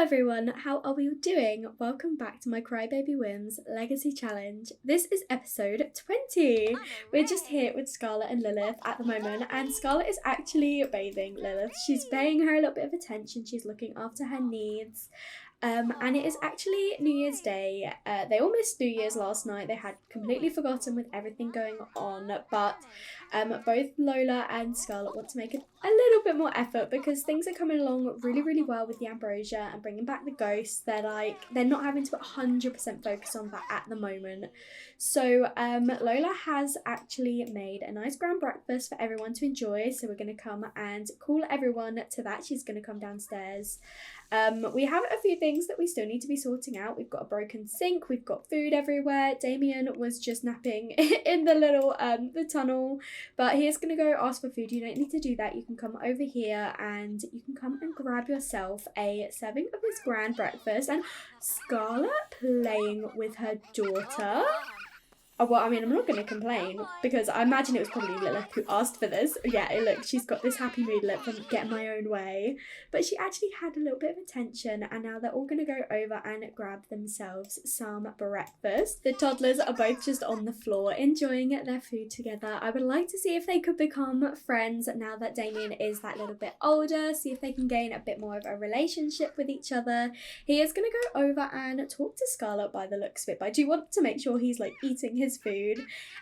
everyone, how are we all doing? Welcome back to my Crybaby Whims Legacy Challenge. This is episode 20. We're just here with Scarlett and Lilith at the moment, and Scarlett is actually bathing Lilith. She's paying her a little bit of attention, she's looking after her needs. And it is actually New Year's Day. They all missed New Year's last night. They had completely forgotten with everything going on, but both Lola and Scarlett want to make a little bit more effort because things are coming along really well with the ambrosia and bringing back the ghosts. They're not having to put 100% focus on that at the moment. So Lola has actually made a nice grand breakfast for everyone to enjoy, so we're going to come and call everyone to that. She's going to come downstairs. We have a few things that we still need to be sorting out. We've got a broken sink, we've got food everywhere. Damien was just napping in the little the tunnel, but he is going to go ask for food. You don't need to do that. You can come over here and you can come and grab yourself a serving of this grand breakfast. And Scarlett playing with her daughter. Oh, well, I mean, I'm not going to complain because I imagine it was probably Lilith who asked for this. Yeah, look, she's got this happy mood lip from getting my own way. But she actually had a little bit of attention, and now they're all going to go over and grab themselves some breakfast. The toddlers are both just on the floor enjoying their food together. I would like to see if they could become friends now that Damien is that little bit older, see if they can gain a bit more of a relationship with each other. He is going to go over and talk to Scarlett by the looks of it, but I do want to make sure he's like eating his food.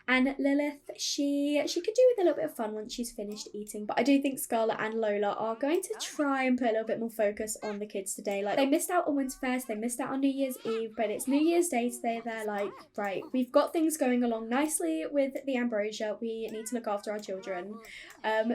And Lilith, she could do with a little bit of fun once she's finished eating, but I do think Scarlett and Lola are going to try and put a little bit more focus on the kids today. Like, they missed out on Winterfest, they missed out on New Year's Eve, but it's New Year's Day today. They're like, right, we've got things going along nicely with the ambrosia, we need to look after our children.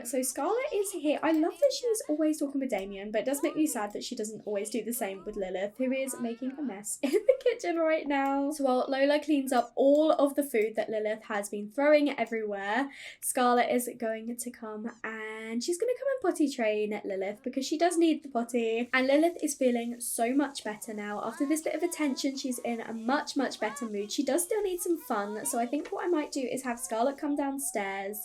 So Scarlett is here. I love that she's always talking with Damien, but it does make me sad that she doesn't always do the same with Lilith, who is making a mess in the kitchen right now. So while Lola cleans up all of the food that Lilith has been throwing everywhere, Scarlett is going to come and she's going to come and potty train Lilith because she does need the potty. And Lilith is feeling so much better now. After this bit of attention, she's in a much better mood. She does still need some fun, so I think what I might do is have Scarlett come downstairs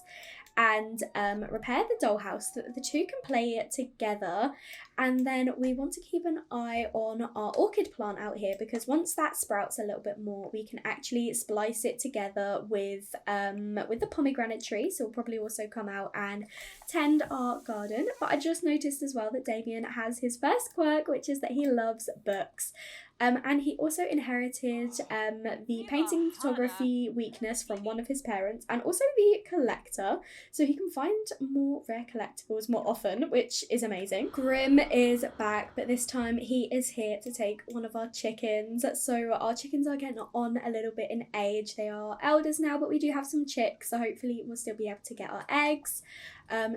and repair the dollhouse so that the two can play it together. And then we want to keep an eye on our orchid plant out here, because once that sprouts a little bit more, we can actually splice it together with the pomegranate tree. So we'll probably also come out and tend our garden. But I just noticed as well that Damien has his first quirk, which is that he loves books. And he also inherited the painting photography weakness from one of his parents, and also the collector, so he can find more rare collectibles more often, which is amazing. Grim is back, but this time he is here to take one of our chickens. So our chickens are getting on a little bit in age. They are elders now, but we do have some chicks, so hopefully we'll still be able to get our eggs.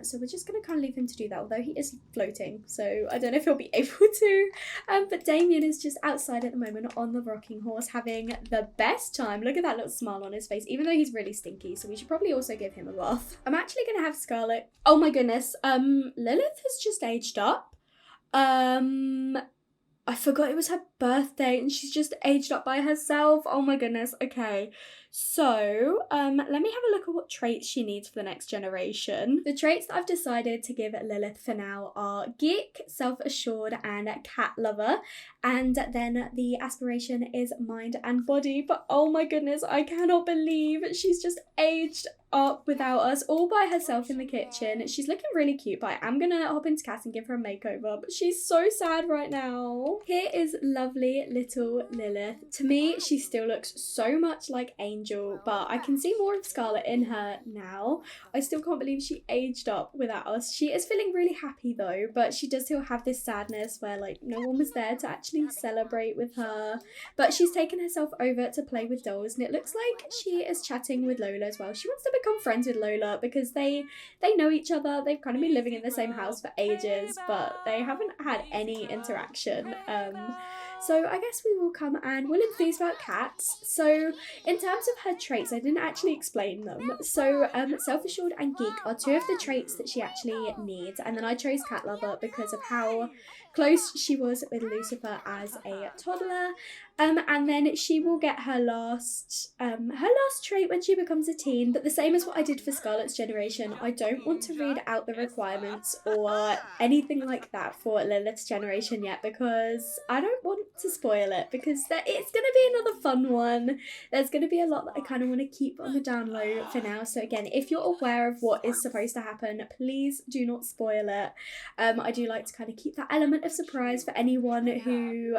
So we're just going to kind of leave him to do that, although he is floating, so I don't know if he'll be able to. But Damien is just outside at the moment on the rocking horse having the best time. Look at that little smile on his face, even though he's really stinky, so we should probably also give him a bath. I'm actually going to have Scarlett. Oh my goodness, Lilith has just aged up. I forgot it was her birthday and she's just aged up by herself. Oh my goodness. Okay. So, let me have a look at what traits she needs for the next generation. The traits that I've decided to give Lilith for now are geek, self-assured, and cat lover. And then the aspiration is mind and body. But oh my goodness, I cannot believe she's just aged up without us, all by herself in the kitchen. She's looking really cute, but I am gonna hop into Cass and give her a makeover, but she's so sad right now. Here is lovely little Lilith. To me, she still looks so much like Angel, but I can see more of Scarlett in her now. I still can't believe she aged up without us. She is feeling really happy though, but she does still have this sadness where like no one was there to actually celebrate with her. But she's taken herself over to play with dolls, and it looks like she is chatting with Lola as well. She wants to become friends with Lola because they know each other. They've kind of been living in the same house for ages, but they haven't had any interaction. So I guess we will come and we'll enthuse about cats. So in terms of her traits, I didn't actually explain them. So self-assured and geek are two of the traits that she actually needs, and then I chose cat lover because of how close she was with Lucifer as a toddler. And then she will get her last trait when she becomes a teen. But the same as what I did for Scarlett's generation, I don't want to read out the requirements or anything like that for Lilith's generation yet, because I don't want to spoil it, because it's going to be another fun one. There's going to be a lot that I kind of want to keep on the down low for now. So again, if you're aware of what is supposed to happen, please do not spoil it. I do like to kind of keep that element of surprise for anyone who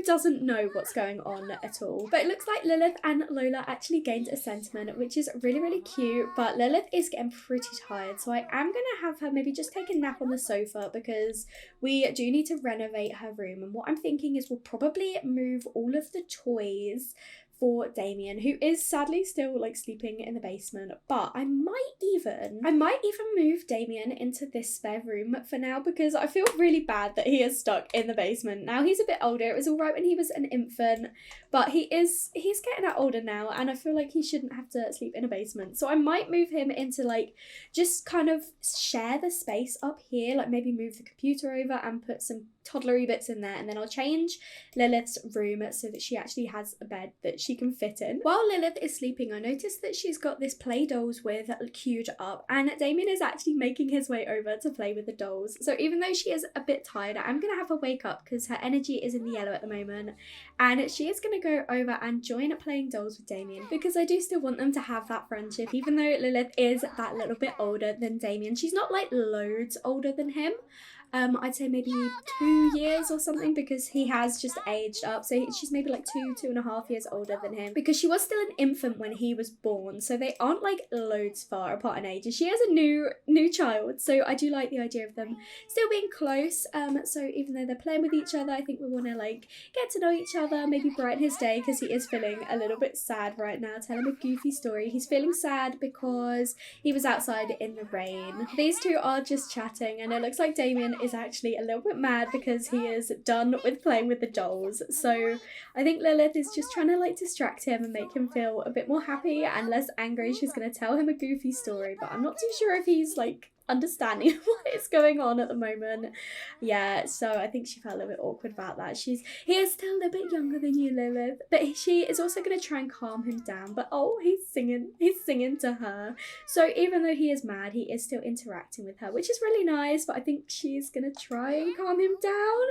doesn't know what's going on at all. But it looks like Lilith and Lola actually gained a sentiment, which is really, really cute. But Lilith is getting pretty tired, so I am going to have her maybe just take a nap on the sofa, because we do need to renovate her room. And what I'm thinking is we'll probably move all of the toys for Damien, who is sadly still like sleeping in the basement. But I might even move Damien into this spare room for now, because I feel really bad that he is stuck in the basement. Now he's a bit older. It was all right when he was an infant, but he's getting that older now, and I feel like he shouldn't have to sleep in a basement. So I might move him into like just kind of share the space up here, like maybe move the computer over and put some toddlery bits in there, and then I'll change Lilith's room so that she actually has a bed that she can fit in. While Lilith is sleeping, I noticed that she's got this play dolls with queued up, and Damien is actually making his way over to play with the dolls. So even though she is a bit tired, I'm gonna have her wake up because her energy is in the yellow at the moment, and she is gonna go over and join playing dolls with Damien, because I do still want them to have that friendship. Even though Lilith is that little bit older than Damien, she's not like loads older than him. I'd say maybe 2 years or something, because he has just aged up. So she's maybe like 2.5 years older than him, because she was still an infant when he was born. So they aren't like loads far apart in age. And she has a new child. So I do like the idea of them still being close. So even though they're playing with each other, I think we want to like get to know each other, maybe brighten his day, because he is feeling a little bit sad right now. Tell him a goofy story. He's feeling sad because he was outside in the rain. These two are just chatting, and it looks like Damien is actually a little bit mad because he is done with playing with the dolls. So I think Lilith is just trying to like distract him and make him feel a bit more happy and less angry. She's going to tell him a goofy story, but I'm not too sure if he's like understanding what is going on at the moment. Yeah, so I think she felt a little bit awkward about that. He is still a little bit younger than you, Lilith, but she is also going to try and calm him down. But oh, he's singing to her. So even though he is mad, he is still interacting with her, which is really nice. But I think she's going to try and calm him down.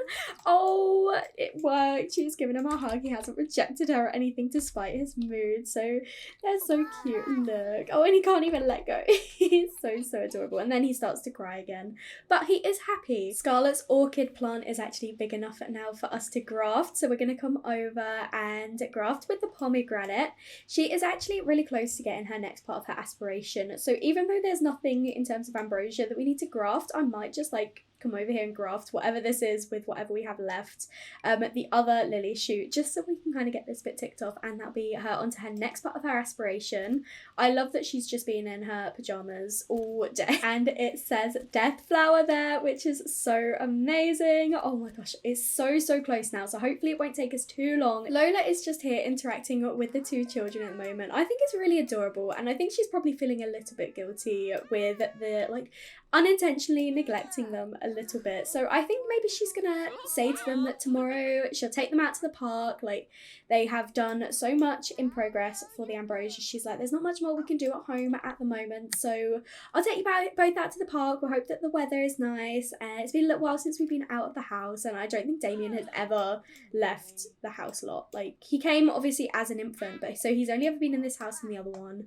Oh, it worked. She's giving him a hug. He hasn't rejected her or anything to spite his mood. So they're so cute. Look. Oh, and he can't even let go. He's so adorable. And then he starts to cry again, but he is happy. Scarlett's orchid plant is actually big enough now for us to graft, so we're going to come over and graft with the pomegranate. She is actually really close to getting her next part of her aspiration, so even though there's nothing in terms of ambrosia that we need to graft, I might just like come over here and graft whatever this is with whatever we have left, the other lily shoot, just so we can kind of get this bit ticked off, and that'll be her onto her next part of her aspiration. I love that she's just been in her pajamas all day, and it says death flower there, which is so amazing. Oh my gosh, it's so close now, so hopefully it won't take us too long. Lola is just here interacting with the two children at the moment. I think it's really adorable, and I think she's probably feeling a little bit guilty with the like unintentionally neglecting them a little bit. So I think maybe she's gonna say to them that tomorrow she'll take them out to the park. Like, they have done so much in progress for the ambrosia. She's like, there's not much more we can do at home at the moment, so I'll take you both out to the park. We'll hope that the weather is nice. It's been a little while since we've been out of the house, and I don't think Damien has ever left the house a lot. Like, he came obviously as an infant, but so he's only ever been in this house and the other one.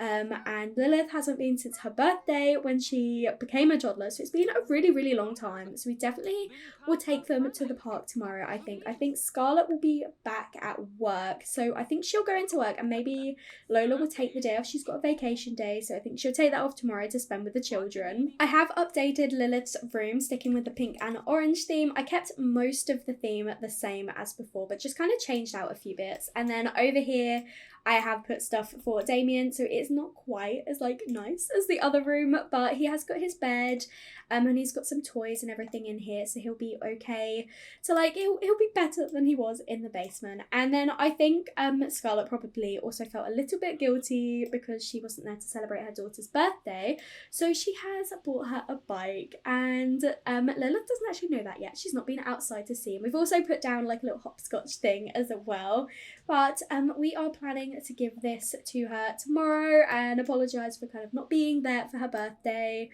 And Lilith hasn't been since her birthday when she became a toddler, so it's been a really long time. So we definitely will take them to the park tomorrow. I think Scarlett will be back at work, so I think she'll go into work, and maybe Lola will take the day off. She's got a vacation day, so I think she'll take that off tomorrow to spend with the children. I have updated Lilith's room, sticking with the pink and orange theme. I kept most of the theme the same as before, but just kind of changed out a few bits. And then over here I have put stuff for Damien, so it's not quite as like nice as the other room, but he has got his bed, and he's got some toys and everything in here, so he'll be okay. So like he'll be better than he was in the basement. And then I think Scarlett probably also felt a little bit guilty because she wasn't there to celebrate her daughter's birthday, so she has bought her a bike, and Lilith doesn't actually know that yet. She's not been outside to see him. We've also put down like a little hopscotch thing as well, but we are planning to give this to her tomorrow and apologise for kind of not being there for her birthday.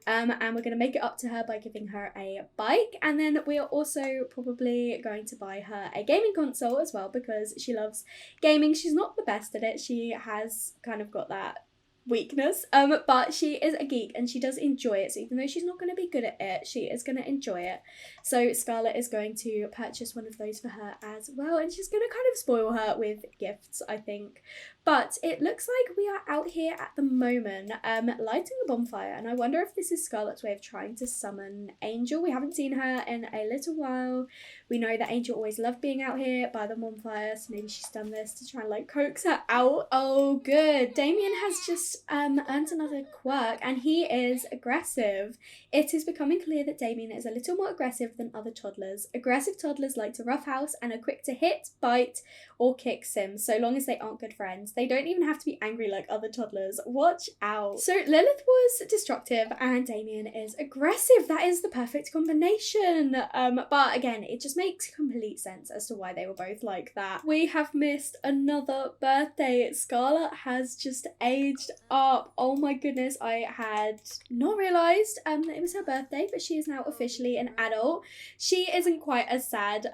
And we're going to make it up to her by giving her a bike, and then we are also probably going to buy her a gaming console as well because she loves gaming. She's not the best at it. She has kind of got that weakness, but she is a geek and she does enjoy it, so even though she's not going to be good at it, she is going to enjoy it. So Scarlett is going to purchase one of those for her as well, and she's going to kind of spoil her with gifts, I think. But it looks like we are out here at the moment lighting a bonfire, and I wonder if this is Scarlett's way of trying to summon Angel. We haven't seen her in a little while. We know that Angel always loved being out here by the bonfire, so maybe she's done this to try and like coax her out. Oh good, Damien has just earned another quirk, and he is aggressive. It is becoming clear that Damien is a little more aggressive than other toddlers. Aggressive toddlers like to roughhouse and are quick to hit, bite, or kick Sims, so long as they aren't good friends. They don't even have to be angry like other toddlers. Watch out. So Lilith was destructive and Damien is aggressive. That is the perfect combination. But again, it just makes complete sense as to why they were both like that. We have missed another birthday. Scarlett has just aged up. Oh my goodness, I had not realised that it was her birthday, but she is now officially an adult. She isn't quite as sad,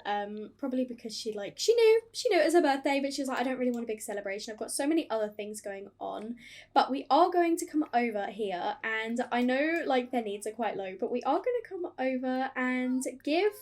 probably because she knew it was her birthday, but she was like, I don't really want a big celebration. I've got so many other things going on. But we are going to come over here, and I know like their needs are quite low, but we are going to come over and give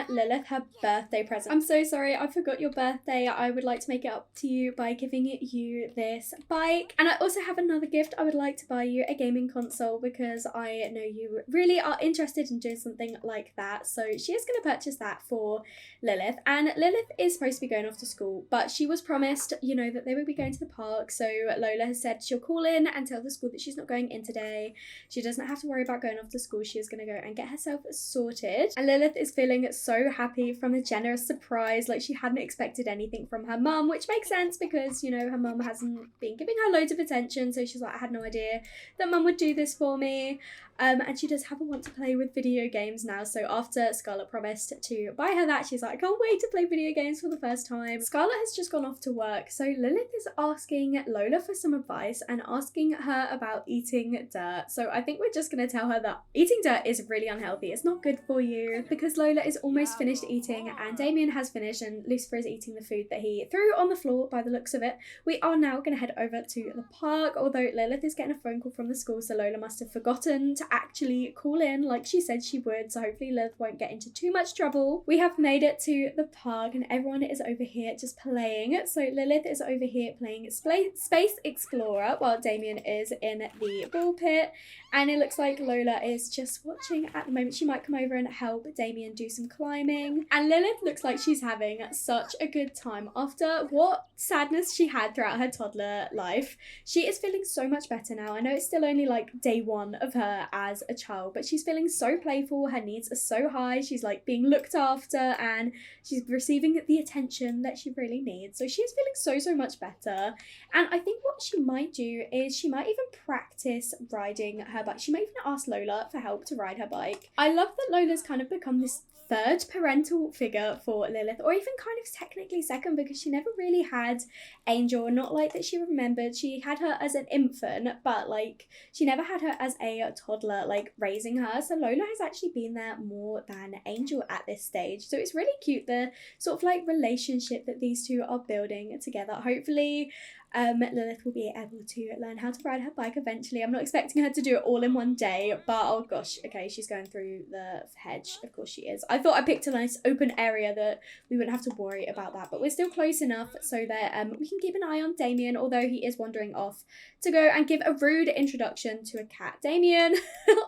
Lilith her birthday present. I'm so sorry, I forgot your birthday. I would like to make it up to you by giving you this bike, and I also have another gift. I would like to buy you a gaming console because I know you really are interested in doing something like that, so she is going to purchase that for Lilith. And Lilith is supposed to be going off to school, but she was promised, you know, that they would be going to the park, so Lola has said she'll call in and tell the school that she's not going in today. She doesn't have to worry about going off to school. She is going to go and get herself sorted, and Lilith is feeling so happy from the generous surprise. Like she hadn't expected anything from her mum, which makes sense because, you know, her mum hasn't been giving her loads of attention, so she's like, I had no idea that mum would do this for me. And she does have a want to play with video games now, so after Scarlett promised to buy her that, she's like, I can't wait to play video games for the first time. Scarlett has just gone off to work, so Lilith is asking Lola for some advice and asking her about eating dirt. So I think we're just going to tell her that eating dirt is really unhealthy. It's not good for you, because Lola is almost finished eating and Damien has finished and Lucifer is eating the food that he threw on the floor by the looks of it. We are now going to head over to the park, although Lilith is getting a phone call from the school, so Lola must have forgotten to actually call in like she said she would, so hopefully Lilith won't get into too much trouble. We have made it to the park and everyone is over here just playing. So Lilith is over here playing Space Explorer while Damien is in the ball pit, and it looks like Lola is just watching at the moment. She might come over and help Damien do some climbing, and Lilith looks like she's having such a good time after what sadness she had throughout her toddler life. She is feeling so much better now. I know it's still only like day one of her as a child, but she's feeling so playful. Her needs are so high. She's like being looked after and she's receiving the attention that she really needs. So she is feeling so much better. And I think what she might do is she might even practice riding her bike. She might even ask Lola for help to ride her bike. I love that Lola's kind of become this third parental figure for Lilith, or even kind of technically second, because she never really had Angel, not like that she remembered. She had her as an infant, but like she never had her as a toddler like raising her, so Lola has actually been there more than Angel at this stage. So it's really cute, the sort of like relationship that these two are building together. Hopefully Lilith will be able to learn how to ride her bike eventually. I'm not expecting her to do it all in one day, but oh gosh, okay, she's going through the hedge. Of course she is. I thought I picked a nice open area that we wouldn't have to worry about that, but we're still close enough so that we can keep an eye on Damien, although he is wandering off to go and give a rude introduction to a cat. Damien,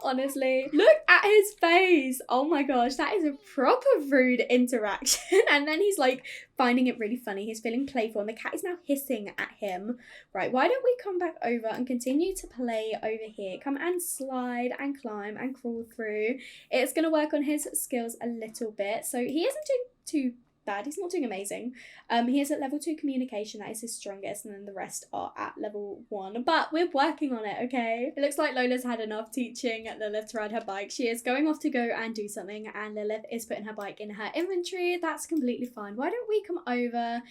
honestly, look at his face. Oh my gosh, that is a proper rude interaction. And then he's like finding it really funny. He's feeling playful and the cat is now hissing at him. Right, why don't we come back over and continue to play over here? Come and slide and climb and crawl through. It's going to work on his skills a little bit. So he isn't doing too bad. He's not doing amazing. He is at level 2 communication. That is his strongest, and then the rest are at level 1. But we're working on it, okay? It looks like Lola's had enough teaching Lilith to ride her bike. She is going off to go and do something, and Lilith is putting her bike in her inventory. That's completely fine. Why don't we come over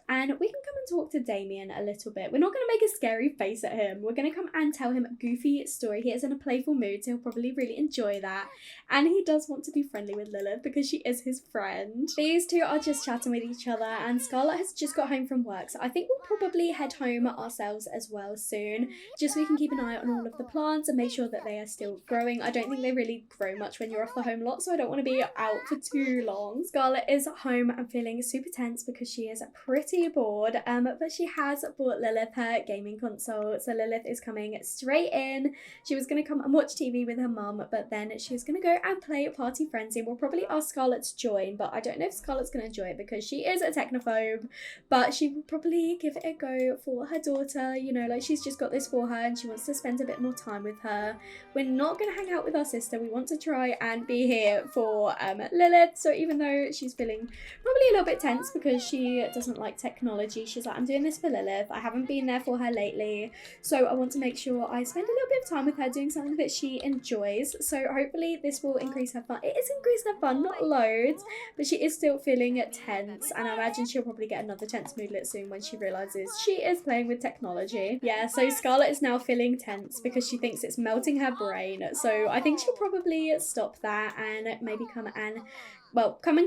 and we can come and talk to Damien a little bit. We're not going to make a scary face at him. We're going to come and tell him a goofy story. He is in a playful mood, so he'll probably really enjoy that. And he does want to be friendly with Lilith because she is his friend. These two are just chatting with each other, and Scarlett has just got home from work, so I think we'll probably head home ourselves as well soon, just so we can keep an eye on all of the plants and make sure that they are still growing. I don't think they really grow much when you're off the home lot, so I don't want to be out for too long. Scarlett is at home and feeling super tense because she is pretty bored, but she has bought Lilith her gaming console, so Lilith is coming straight in. She was going to come and watch TV with her mum, but then she was going to go and play Party Frenzy. We'll probably ask Scarlett to join, but I don't know if Scarlett's going to enjoy it because she is a technophobe, but she will probably give it a go for her daughter, you know, like she's just got this for her and she wants to spend a bit more time with her. We're not going to hang out with our sister. We want to try and be here for Lilith, so even though she's feeling probably a little bit tense because she doesn't like technology, she's like, I'm doing this for Lilith. I haven't been there for her lately, so I want to make sure I spend a little bit of time with her doing something that she enjoys. So hopefully this will increase her fun. It is increasing her fun, not loads, but she is still feeling tense, and I imagine she'll probably get another tense moodlet soon when she realizes she is playing with technology. Yeah, so Scarlett is now feeling tense because she thinks it's melting her brain, so I think she'll probably stop that and maybe come and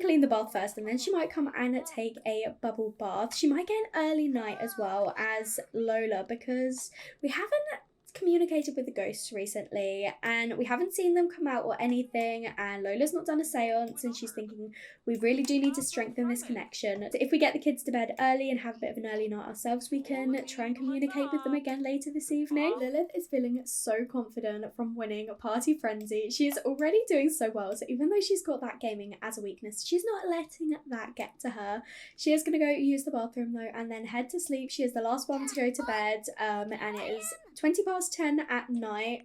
clean the bath first, and then she might come and take a bubble bath. She might get an early night as well as Lola because we haven't communicated with the ghosts recently and we haven't seen them come out or anything, and Lola's not done a seance and she's thinking we really do need to strengthen this connection. So if we get the kids to bed early and have a bit of an early night ourselves, we can try and communicate with them again later this evening. Lilith is feeling so confident from winning Party Frenzy. She is already doing so well, so even though she's got that gaming as a weakness, she's not letting that get to her. She is going to go use the bathroom though and then head to sleep. She is the last one to go to bed, and it is 10 at night.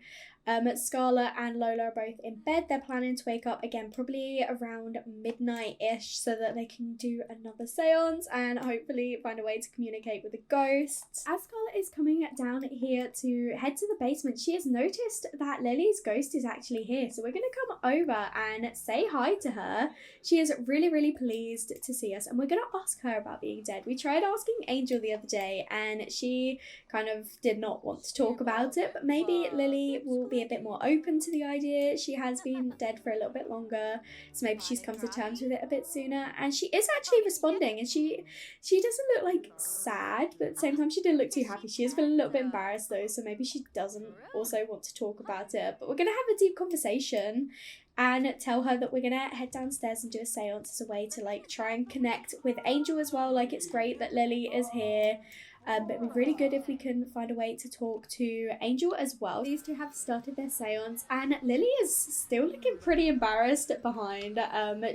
Scarlett and Lola are both in bed. They're planning to wake up again probably around midnight-ish so that they can do another seance and hopefully find a way to communicate with the ghosts. As Scarlett is coming down here to head to the basement, she has noticed that Lily's ghost is actually here, so we're going to come over and say hi to her. She is really, really pleased to see us, and we're going to ask her about being dead. We tried asking Angel the other day and she kind of did not want to talk about it, but maybe Lily will be a bit more open to the idea. She has been dead for a little bit longer, so maybe she's come to terms with it a bit sooner, and she is actually responding, and she doesn't look like sad, but at the same time she didn't look too happy. She is feeling a little bit embarrassed though, so maybe she doesn't also want to talk about it, but we're gonna have a deep conversation and tell her that we're gonna head downstairs and do a seance as a way to like try and connect with Angel as well. Like, it's great that Lily is here, but it'd be really good if we can find a way to talk to Angel as well. These two have started their seance and Lily is still looking pretty embarrassed behind.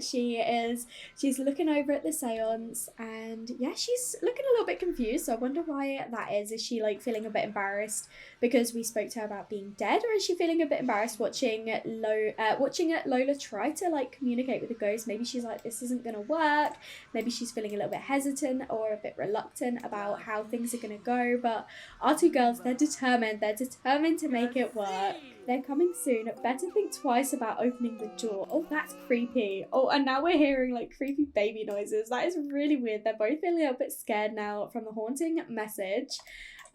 She's looking over at the seance and yeah, she's looking a little bit confused, so I wonder why that is. Is she like feeling a bit embarrassed because we spoke to her about being dead, or is she feeling a bit embarrassed watching Lola try to like communicate with the ghost? Maybe she's like, this isn't gonna work. Maybe she's feeling a little bit hesitant or a bit reluctant about how things are gonna go, but our two girls, they're determined to make it work. They're coming soon. Better think twice about opening the door. Oh, that's creepy. Oh, and now we're hearing like creepy baby noises. That is really weird. They're both feeling a little bit scared now from the haunting message.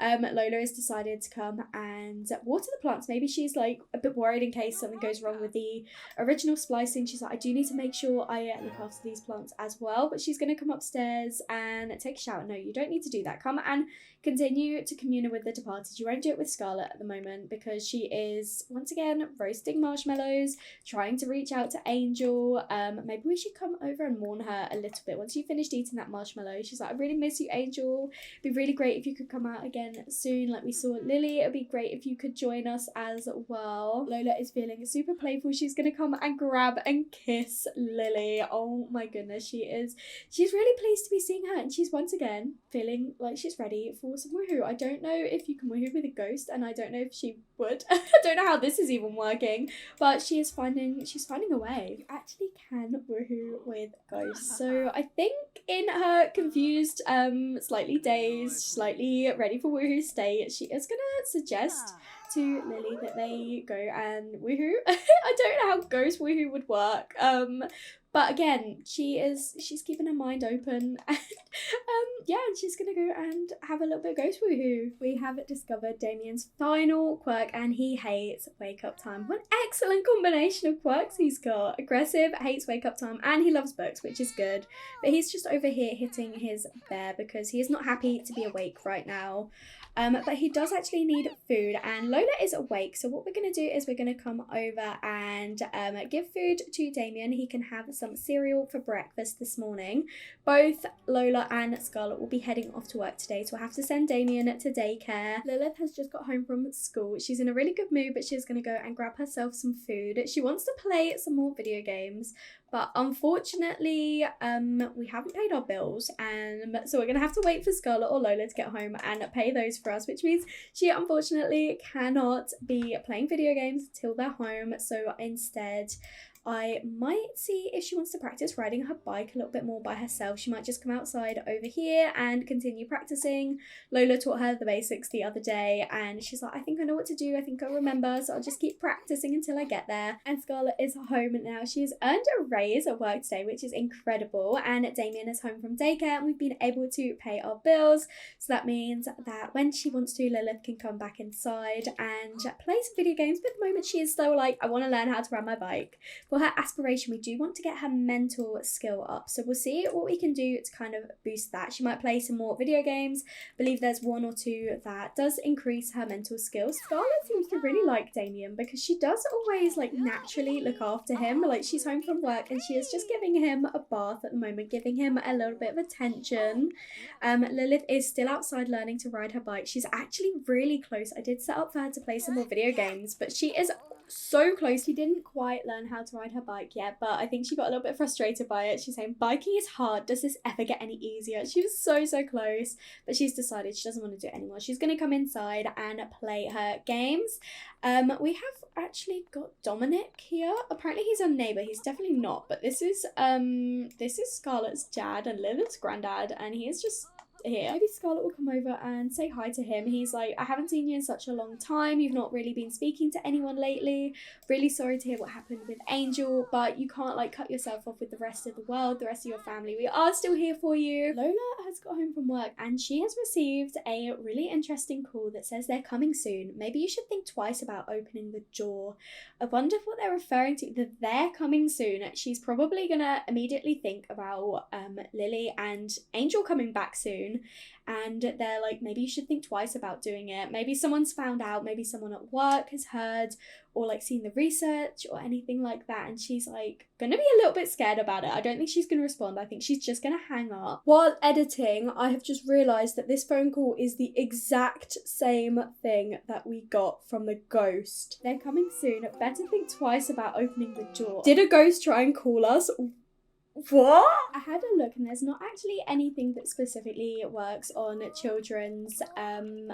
Lola has decided to come and water the plants. Maybe she's like a bit worried in case something goes wrong with the original splicing. She's like, I do need to make sure I look after these plants as well. But she's going to come upstairs and take a shower. No, you don't need to do that. Come and continue to commune with the departed. You won't do it with Scarlet at the moment because she is once again roasting marshmallows, trying to reach out to Angel. Maybe we should come over and warn her a little bit once you finished eating that marshmallow. She's like, I really miss you, Angel. It'd be really great if you could come out again soon like we saw Lillie. It'd be great if you could join us as well. Lola is feeling super playful. She's gonna come and grab and kiss Lillie. Oh my goodness, she's really pleased to be seeing her, and she's once again feeling like she's ready for some woohoo. I don't know if you can woohoo with a ghost, and I don't know if she would. I don't know how this is even working, but she's finding a way. You actually can woohoo with ghosts. So I think in her confused, slightly dazed, slightly ready for woohoo state, she is gonna suggest to Lillie that they go and woohoo. I don't know how ghost woohoo would work. But again, she's keeping her mind open, and yeah, and she's gonna go and have a little bit of ghost woohoo. We have discovered Damien's final quirk, and he hates wake up time. What an excellent combination of quirks he's got. Aggressive, hates wake up time, and he loves books, which is good. But he's just over here hitting his bear because he is not happy to be awake right now. But he does actually need food, and Lola is awake, so what we're going to do is we're going to come over and give food to Damien. He can have some cereal for breakfast this morning. Both Lola and Scarlet will be heading off to work today, so we'll have to send Damien to daycare. Lilith has just got home from school. She's in a really good mood, but she's going to go and grab herself some food. She wants to play some more video games, but unfortunately, we haven't paid our bills, and so we're going to have to wait for Scarlet or Lola to get home and pay those for us, which means she unfortunately cannot be playing video games until they're home. So instead, I might see if she wants to practice riding her bike a little bit more by herself. She might just come outside over here and continue practicing. Lola taught her the basics the other day, and she's like, I think I know what to do. I think I'll remember, so I'll just keep practicing until I get there. And Scarlet is home now. She's earned a raise at work today, which is incredible. And Damien is home from daycare, and we've been able to pay our bills. So that means that when she wants to, Lilith can come back inside and play some video games. But at the moment, she is still like, I want to learn how to ride my bike. For her aspiration, we do want to get her mental skill up, so we'll see what we can do to kind of boost that. She might play some more video games. I believe there's one or two that does increase her mental skills. Scarlet seems to really like Damien because she does always like naturally look after him. Like, she's home from work and she is just giving him a bath at the moment, giving him a little bit of attention. Lilith is still outside learning to ride her bike. She's actually really close. I did set up for her to play some more video games, but she is so close. She didn't quite learn how to ride her bike yet, but I think she got a little bit frustrated by it. She's saying, biking is hard. Does this ever get any easier? She was so close, but she's decided she doesn't want to do it anymore. She's going to come inside and play her games. We have actually got Dominic here. Apparently he's our neighbour. He's definitely not, but this is Scarlett's dad and Lilith's granddad, and he is just here. Maybe Scarlet will come over and say hi to him. He's like, I haven't seen you in such a long time. You've not really been speaking to anyone lately. Really sorry to hear what happened with Angel, but you can't like cut yourself off with the rest of the world, the rest of your family. We are still here for you. Lola has got home from work and she has received a really interesting call that says they're coming soon. Maybe you should think twice about opening the door. I wonder what they're referring to. That they're coming soon. She's probably gonna immediately think about Lillie and Angel coming back soon. And they're like, maybe you should think twice about doing it. Maybe someone's found out, maybe someone at work has heard or like seen the research or anything like that, and she's like gonna be a little bit scared about it. I don't think she's gonna respond. I think she's just gonna hang up. While editing, I have just realised that this phone call is the exact same thing that we got from the ghost. They're coming soon. Better think twice about opening the door. Did a ghost try and call us? What? I had a look and there's not actually anything that specifically works on children's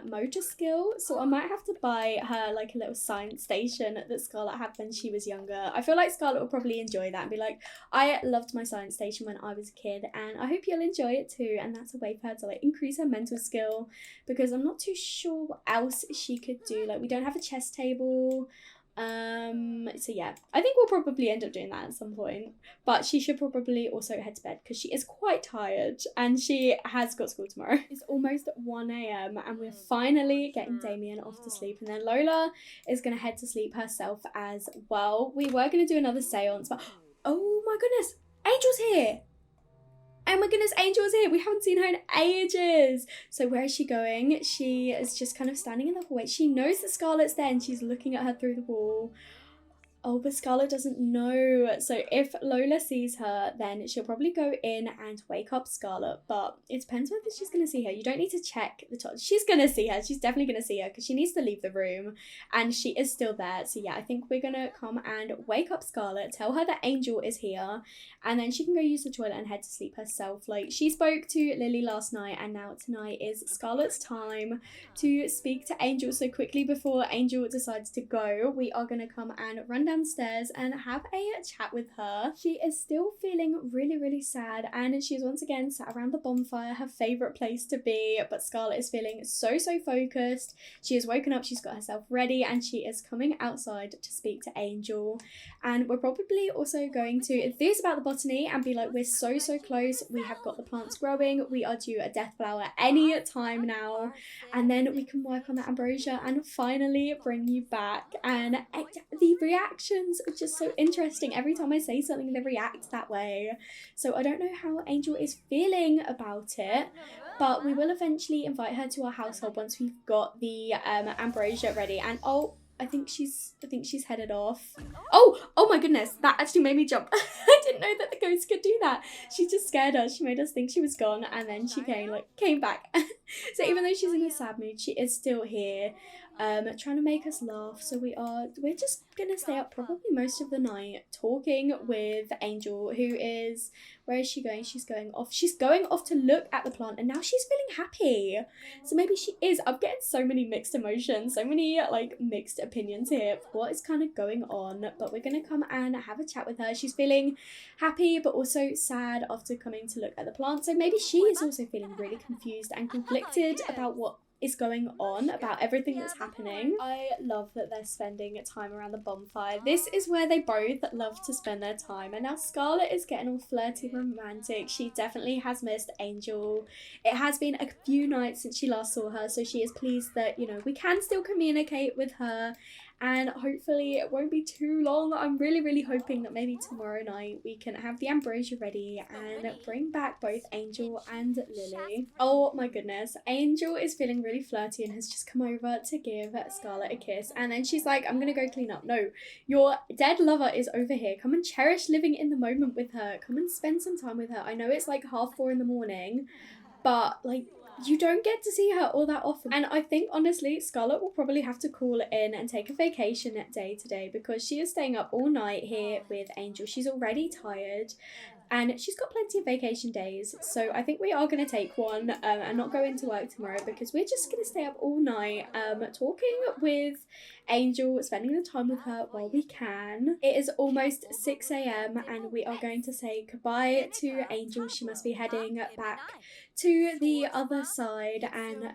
motor skill, so I might have to buy her like a little science station that Scarlett had when she was younger. I feel like Scarlett will probably enjoy that and be like, I loved my science station when I was a kid and I hope you'll enjoy it too. And that's a way for her to like increase her mental skill, because I'm not too sure what else she could do. Like, we don't have a chess table. So yeah, I think we'll probably end up doing that at some point, but she should probably also head to bed because she is quite tired and she has got school tomorrow. It's almost 1 a.m. and we're finally getting Damien off to sleep, and then Lola is gonna head to sleep herself as well. We were gonna do another seance, but oh my goodness, Angel's here. Oh my goodness, Angel's here. We haven't seen her in ages. So where is she going? She is just kind of standing in the hallway. She knows that Scarlett's there and she's looking at her through the wall. Oh, but Scarlett doesn't know. So if Lola sees her, then she'll probably go in and wake up Scarlett. But it depends whether she's going to see her. You don't need to check the top. She's going to see her. She's definitely going to see her because she needs to leave the room. And she is still there. So yeah, I think we're going to come and wake up Scarlett. Tell her that Angel is here. And then she can go use the toilet and head to sleep herself. Like, she spoke to Lily last night. And now tonight is Scarlett's time to speak to Angel. So quickly before Angel decides to go, we are going to come and run downstairs and have a chat with her. She is still feeling really sad, and she's once again sat around the bonfire, her favourite place to be, but Scarlett is feeling so focused. She has woken up, she's got herself ready, and she is coming outside to speak to Angel. And we're probably also going to enthuse about the botany and be like, we're so close, we have got the plants growing, we are due a death flower any time now, and then we can work on that ambrosia and finally bring you back. And the reactions are just so interesting. Every time I say something, they react that way. So I don't know how Angel is feeling about it, but we will eventually invite her to our household once we've got the ambrosia ready. And oh, I think she's headed off. Oh my goodness, that actually made me jump. I didn't know that the ghost could do that. She just scared us. She made us think she was gone, and then she came back. So even though she's in a sad mood, she is still here, trying to make us laugh. So we're just gonna stay up probably most of the night talking with Angel, who is, where is she going? She's going off to look at the plant, and now she's feeling happy. So maybe she is. I'm getting so many mixed emotions, so many like mixed opinions here. What is kind of going on? But we're gonna come and have a chat with her. She's feeling happy but also sad after coming to look at the plant. So maybe she is also feeling really confused and conflicted about what is going on, about everything that's happening. I love that they're spending time around the bonfire. This is where they both love to spend their time, and now Scarlett is getting all flirty romantic. She definitely has missed Angel. It has been a few nights since she last saw her, so she is pleased that, you know, we can still communicate with her, and hopefully it won't be too long. I'm really hoping that maybe tomorrow night we can have the ambrosia ready and bring back both Angel and Lily. Oh my goodness, Angel is feeling really flirty and has just come over to give Scarlett a kiss, and then she's like, I'm gonna go clean up. No, your dead lover is over here. Come and cherish living in the moment with her. Come and spend some time with her. I know it's like 4:30 in the morning, but like, you don't get to see her all that often. And I think honestly Scarlett will probably have to call in and take a vacation day today, because she is staying up all night here with Angel. She's already tired and she's got plenty of vacation days, so I think we are going to take one and not go into work tomorrow, because we're just going to stay up all night talking with Angel, spending the time with her while we can. It is almost 6 a.m. and we are going to say goodbye to Angel. She must be heading back to the other side, and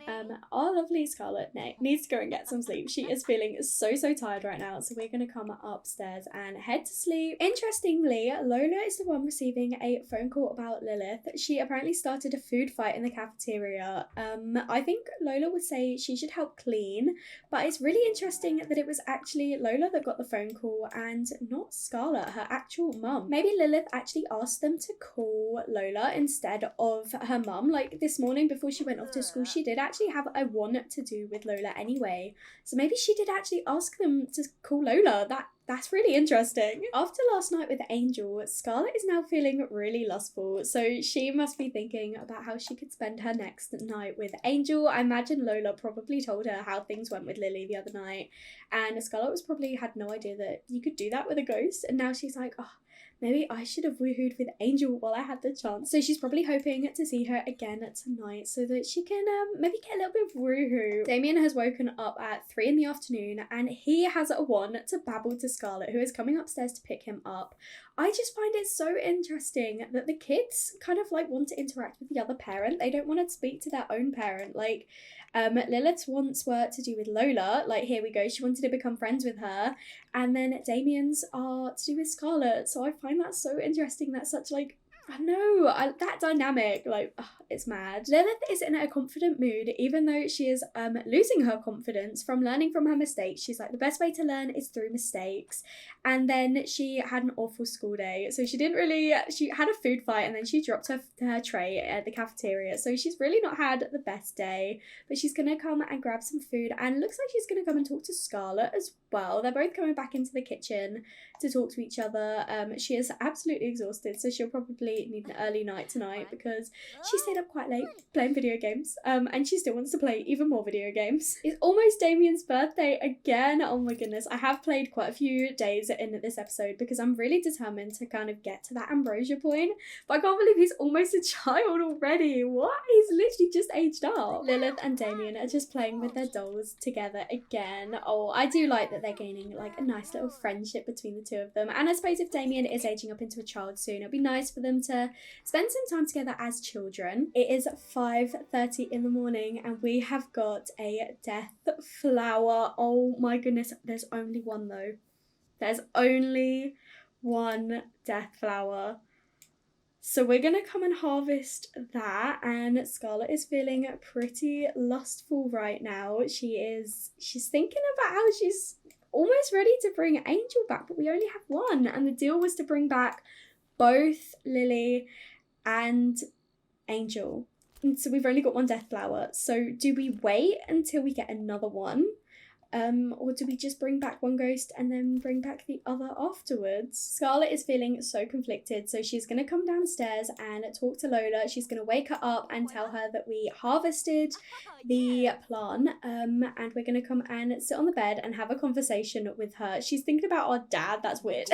our lovely Scarlett needs to go and get some sleep. She is feeling so tired right now, so we're going to come upstairs and head to sleep. Interestingly, Lola is the one receiving a phone call about Lilith. She apparently started a food fight in the cafeteria. I think Lola would say she should help clean, but it's really interesting that it was actually Lola that got the phone call and not Scarlett, her actual mum. Maybe Lilith actually asked them to call Lola instead of her mum. Like this morning before she went off to school, she did actually have a one to do with Lola anyway. So maybe she did actually ask them to call Lola. That's really interesting. After last night with Angel, Scarlett is now feeling really lustful, so she must be thinking about how she could spend her next night with Angel. I imagine Lola probably told her how things went with Lily the other night, and Scarlett was probably had no idea that you could do that with a ghost, and now she's like, oh, maybe I should have woohooed with Angel while I had the chance. So she's probably hoping to see her again tonight so that she can maybe get a little bit of woohoo. Damien has woken up at 3 in the afternoon and he has a one to babble to Scarlett, who is coming upstairs to pick him up. I just find it so interesting that the kids kind of like want to interact with the other parent. They don't want to speak to their own parent. Like, Lilith's wants were to do with Lola, like here we go, she wanted to become friends with her, and then Damien's are to do with Scarlet. So I find that so interesting. That's such like, I know, that dynamic, like, it's mad. Lilith is in a confident mood, even though she is losing her confidence from learning from her mistakes. She's like, the best way to learn is through mistakes. And then she had an awful school day. So she had a food fight, and then she dropped her tray at the cafeteria. So she's really not had the best day, but she's going to come and grab some food, and looks like she's going to come and talk to Scarlet as well. They're both coming back into the kitchen to talk to each other. She is absolutely exhausted, so she'll probably need an early night tonight because she stayed up quite late playing video games, and she still wants to play even more video games. It's almost Damien's birthday again. Oh my goodness, I have played quite a few days in this episode because I'm really determined to kind of get to that ambrosia point, but I can't believe he's almost a child already. What? He's literally just aged up. Lilith and Damien are just playing with their dolls together again. Oh, I do like that they're gaining like a nice little friendship between the two of them, and I suppose if Damien is aging up into a child soon, it'll be nice for them to spend some time together as children. It is 5:30 in the morning, and we have got a death flower. Oh my goodness, there's only one though. There's only one death flower. So we're going to come and harvest that, and Scarlet is feeling pretty lustful right now. She's thinking about how she's almost ready to bring Angel back, but we only have one, and the deal was to bring back both Lillie and Angel. And so we've only got one death flower. So do we wait until we get another one? Or do we just bring back one ghost and then bring back the other afterwards? Scarlet is feeling so conflicted, so she's going to come downstairs and talk to Lola. She's going to wake her up and tell her that we harvested the plant, and we're going to come and sit on the bed and have a conversation with her. She's thinking about our dad. That's weird.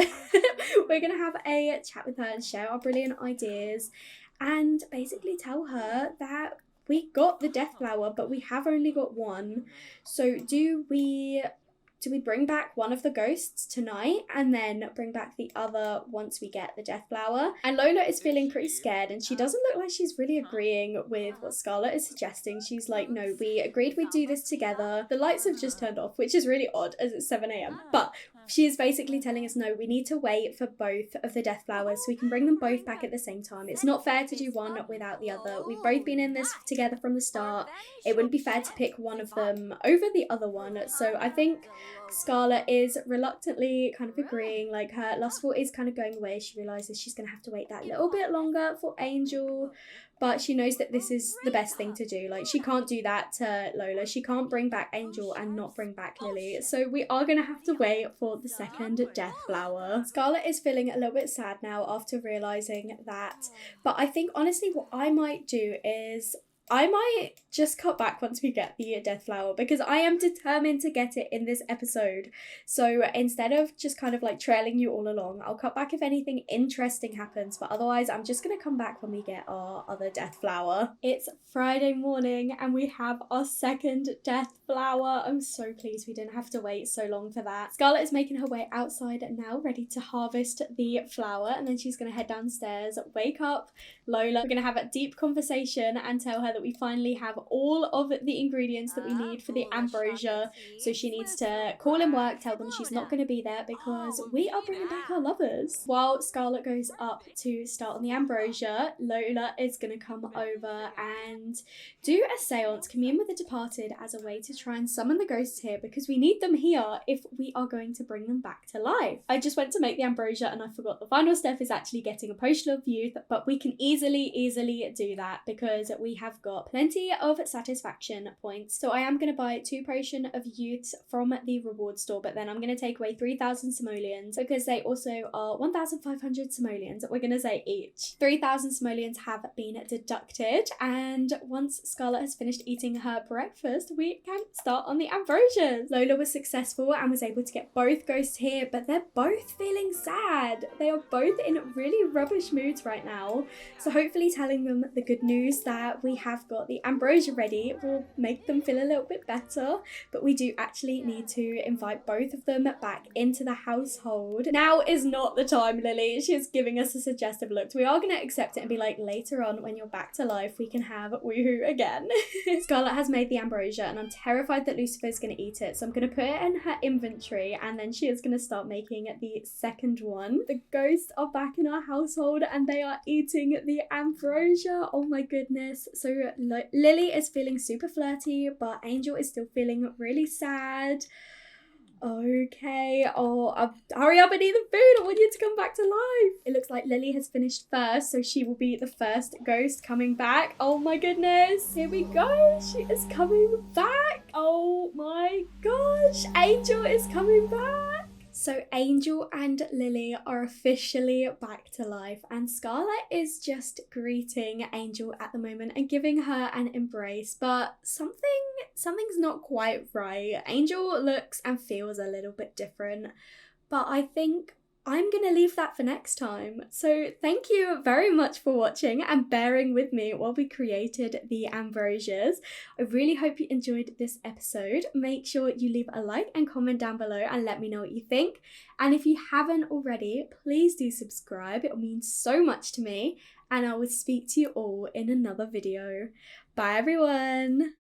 We're going to have a chat with her and share our brilliant ideas and basically tell her that we got the death flower, but we have only got one. So do we bring back one of the ghosts tonight and then bring back the other once we get the death flower? And Lola is feeling pretty scared, and she doesn't look like she's really agreeing with what Scarlet is suggesting. She's like, no, we agreed we'd do this together. The lights have just turned off, which is really odd as it's 7 a.m. But she is basically telling us, no, we need to wait for both of the death flowers so we can bring them both back at the same time. It's not fair to do one without the other. We've both been in this together from the start. It wouldn't be fair to pick one of them over the other one. So I think Scarlet is reluctantly kind of agreeing, like her lustful is kind of going away. She realises she's going to have to wait that little bit longer for Angel, but she knows that this is the best thing to do. Like, she can't do that to Lola. She can't bring back Angel and not bring back Lillie. So we are going to have to wait for the second death flower. Scarlet is feeling a little bit sad now after realising that. But I think, honestly, what I might do is I might just cut back once we get the death flower, because I am determined to get it in this episode. So instead of just kind of like trailing you all along, I'll cut back if anything interesting happens, but otherwise I'm just going to come back when we get our other death flower. It's Friday morning and we have our second death flower. I'm so pleased we didn't have to wait so long for that. Scarlet is making her way outside now, ready to harvest the flower, and then she's going to head downstairs, wake up Lola. We're going to have a deep conversation and tell her that we finally have all of the ingredients that we need for the ambrosia. So she needs to call in work, tell them she's not going to be there because we are bringing back our lovers. While Scarlet goes up to start on the ambrosia, Lola is going to come over and do a seance, commune with the departed as a way to try and summon the ghosts here, because we need them here if we are going to bring them back to life. I just went to make the ambrosia and I forgot the final step is actually getting a potion of youth, but we can easily do that because we have got plenty of satisfaction points. So I am going to buy 2 potion of youths from the reward store, but then I'm going to take away 3,000 simoleons because they also are 1,500 simoleons. We're going to say each. 3,000 simoleons have been deducted, and once Scarlet has finished eating her breakfast, we can start on the ambrosias. Lola was successful and was able to get both ghosts here, but they're both feeling sad. They are both in really rubbish moods right now. So hopefully telling them the good news that we have have got the ambrosia ready will make them feel a little bit better, but we do actually need to invite both of them back into the household. Now is not the time, Lily. She's giving us a suggestive look. We are going to accept it and be like, later on when you're back to life, we can have woohoo again. Scarlett has made the ambrosia and I'm terrified that Lucifer's going to eat it, so I'm going to put it in her inventory and then she is going to start making the second one. The ghosts are back in our household and they are eating the ambrosia. Oh my goodness. So Lily is feeling super flirty, but Angel is still feeling really sad. Okay, hurry up and eat the food. I want you to come back to life. It looks like Lily has finished first, so she will be the first ghost coming back. Oh my goodness, here we go. She is coming back. Oh my gosh, Angel is coming back. So Angel and Lily are officially back to life and Scarlett is just greeting Angel at the moment and giving her an embrace, but something's not quite right. Angel looks and feels a little bit different, but I think I'm gonna leave that for next time. So thank you very much for watching and bearing with me while we created the ambrosias. I really hope you enjoyed this episode. Make sure you leave a like and comment down below and let me know what you think. And if you haven't already, please do subscribe. It means so much to me. And I will speak to you all in another video. Bye everyone.